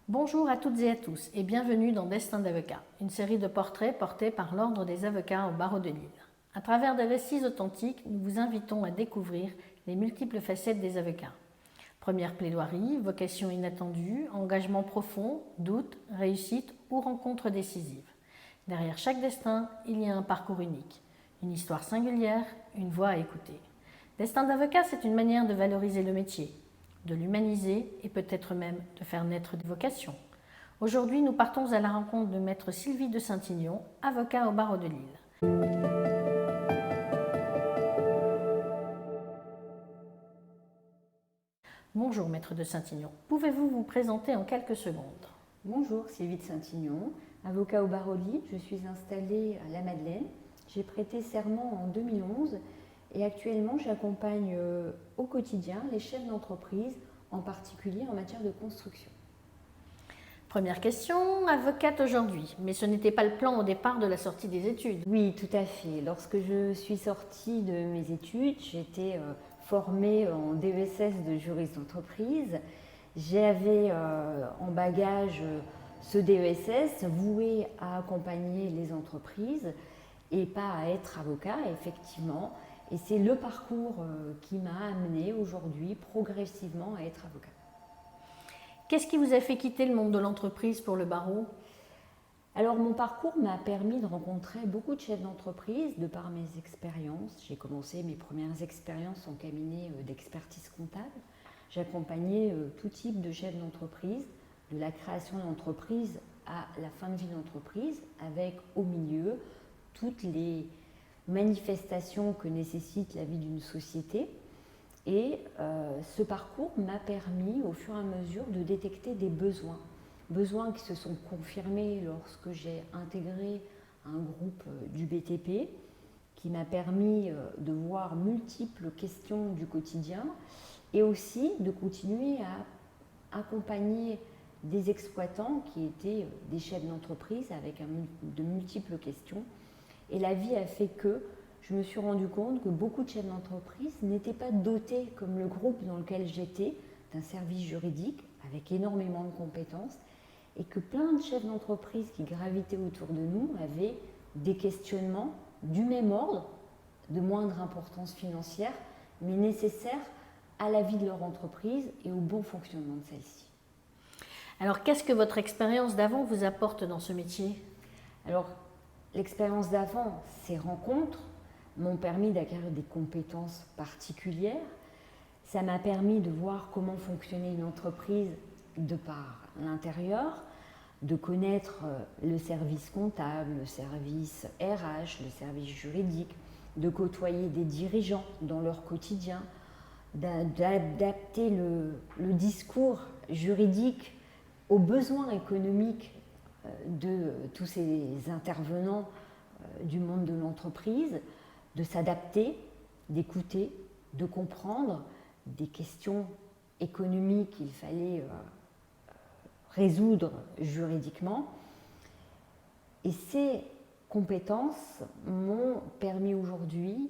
Bonjour à toutes et à tous et bienvenue dans Destin d'avocat, une série de portraits portés par l'Ordre des avocats au barreau de Lille. À travers des récits authentiques, nous vous invitons à découvrir les multiples facettes des avocats. Première plaidoirie, vocation inattendue, engagement profond, doute, réussite ou rencontre décisive. Derrière chaque destin, il y a un parcours unique, une histoire singulière, une voix à écouter. Destin d'avocat, c'est une manière de valoriser le métier, de l'humaniser et peut-être même de faire naître des vocations. Aujourd'hui, nous partons à la rencontre de maître Sylvie de Saint-Ignon, avocat au barreau de Lille. Bonjour maître de Saint-Ignon, pouvez-vous vous présenter en quelques secondes? Bonjour, Sylvie de Saint-Ignon, avocat au barreau de Lille. Je suis installée à la Madeleine. J'ai prêté serment en 2011 et actuellement j'accompagne au quotidien les chefs d'entreprise, en particulier en matière de construction. Première question, avocate aujourd'hui, mais ce n'était pas le plan au départ de la sortie des études. Oui, tout à fait. Lorsque je suis sortie de mes études, j'étais formée en DESS de juriste d'entreprise. J'avais en bagage ce DESS voué à accompagner les entreprises et pas à être avocat, effectivement. Et c'est le parcours qui m'a amenée aujourd'hui progressivement à être avocat. Qu'est-ce qui vous a fait quitter le monde de l'entreprise pour le barreau? Alors mon parcours m'a permis de rencontrer beaucoup de chefs d'entreprise de par mes expériences. J'ai commencé mes premières expériences en cabinet d'expertise comptable. J'accompagnais tout type de chefs d'entreprise, de la création d'entreprise à la fin de vie d'entreprise, avec au milieu toutes les manifestations que nécessite la vie d'une société. Et ce parcours m'a permis au fur et à mesure de détecter des besoins qui se sont confirmés lorsque j'ai intégré un groupe du BTP, qui m'a permis de voir multiples questions du quotidien et aussi de continuer à accompagner des exploitants qui étaient des chefs d'entreprise avec de multiples questions. Et la vie a fait que je me suis rendu compte que beaucoup de chefs d'entreprise n'étaient pas dotés, comme le groupe dans lequel j'étais, d'un service juridique avec énormément de compétences, et que plein de chefs d'entreprise qui gravitaient autour de nous avaient des questionnements du même ordre, de moindre importance financière, mais nécessaires à la vie de leur entreprise et au bon fonctionnement de celle-ci. Alors, qu'est-ce que votre expérience d'avant vous apporte dans ce métier? Alors, l'expérience d'avant, ces rencontres m'ont permis d'acquérir des compétences particulières. Ça m'a permis de voir comment fonctionnait une entreprise de par l'intérieur, de connaître le service comptable, le service RH, le service juridique, de côtoyer des dirigeants dans leur quotidien, d'adapter le discours juridique aux besoins économiques de tous ces intervenants du monde de l'entreprise, de s'adapter, d'écouter, de comprendre des questions économiques qu'il fallait résoudre juridiquement. Et ces compétences m'ont permis aujourd'hui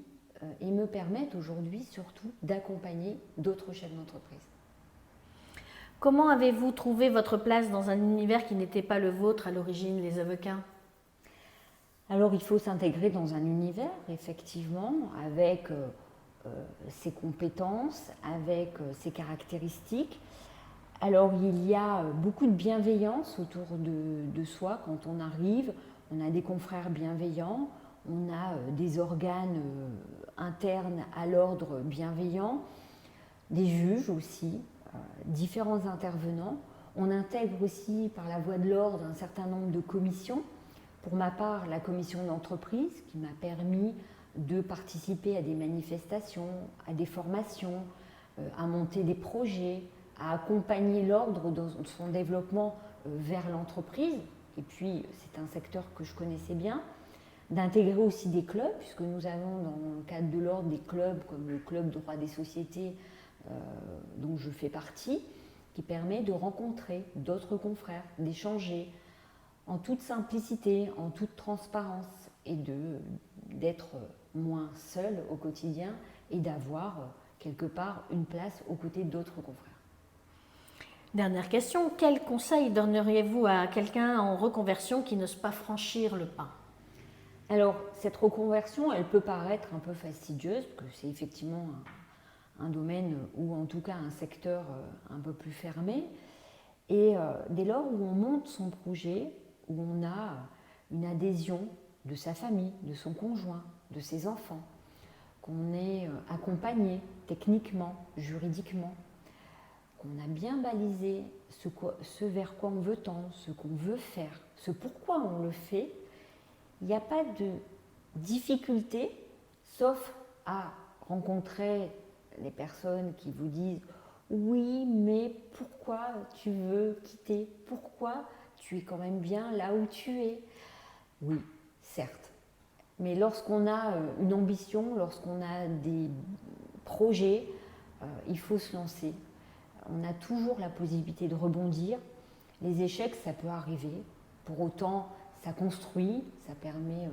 et me permettent aujourd'hui surtout d'accompagner d'autres chefs d'entreprise. Comment avez-vous trouvé votre place dans un univers qui n'était pas le vôtre à l'origine, les avocats? Alors il faut s'intégrer dans un univers, effectivement, avec ses compétences, avec ses caractéristiques. Alors il y a beaucoup de bienveillance autour de soi quand on arrive. On a des confrères bienveillants, on a des organes internes à l'ordre bienveillants, des juges aussi, différents intervenants. On intègre aussi par la voie de l'ordre un certain nombre de commissions. Pour ma part, la commission d'entreprise qui m'a permis de participer à des manifestations, à des formations, à monter des projets, à accompagner l'ordre dans son développement vers l'entreprise. Et puis, c'est un secteur que je connaissais bien. D'intégrer aussi des clubs, puisque nous avons dans le cadre de l'ordre des clubs comme le club droit des sociétés dont je fais partie, qui permet de rencontrer d'autres confrères, d'échanger en toute simplicité, en toute transparence et d'être moins seul au quotidien et d'avoir quelque part une place aux côtés d'autres confrères. Dernière question, quel conseil donneriez-vous à quelqu'un en reconversion qui n'ose pas franchir le pas? Alors, cette reconversion, elle peut paraître un peu fastidieuse, parce que c'est effectivement un domaine ou en tout cas un secteur un peu plus fermé. Et dès lors où on monte son projet, où on a une adhésion de sa famille, de son conjoint, de ses enfants, qu'on est accompagné techniquement, juridiquement, qu'on a bien balisé ce vers quoi on veut tendre, ce qu'on veut faire, ce pourquoi on le fait, il n'y a pas de difficulté, sauf à rencontrer les personnes qui vous disent « Oui, mais pourquoi tu veux quitter? Pourquoi tu es quand même bien là où tu es ?» Oui, certes. Mais lorsqu'on a une ambition, lorsqu'on a des projets, il faut se lancer. On a toujours la possibilité de rebondir. Les échecs, ça peut arriver. Pour autant, ça construit, ça permet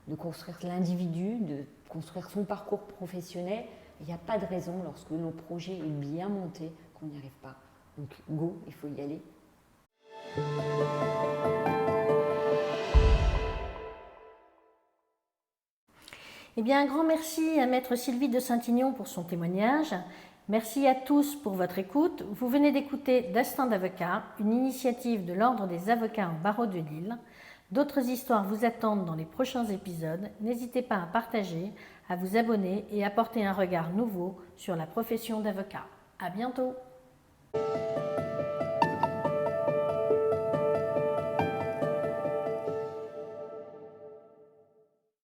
de construire l'individu, de construire son parcours professionnel. Il n'y a pas de raison, lorsque nos projets est bien monté, qu'on n'y arrive pas. Donc, go, il faut y aller. Eh bien, un grand merci à Maître Sylvie de Saint-Ignon pour son témoignage. Merci à tous pour votre écoute. Vous venez d'écouter Destin d'avocat, une initiative de l'Ordre des avocats au barreau de Lille. D'autres histoires vous attendent dans les prochains épisodes. N'hésitez pas à partager, à vous abonner et à porter un regard nouveau sur la profession d'avocat. À bientôt!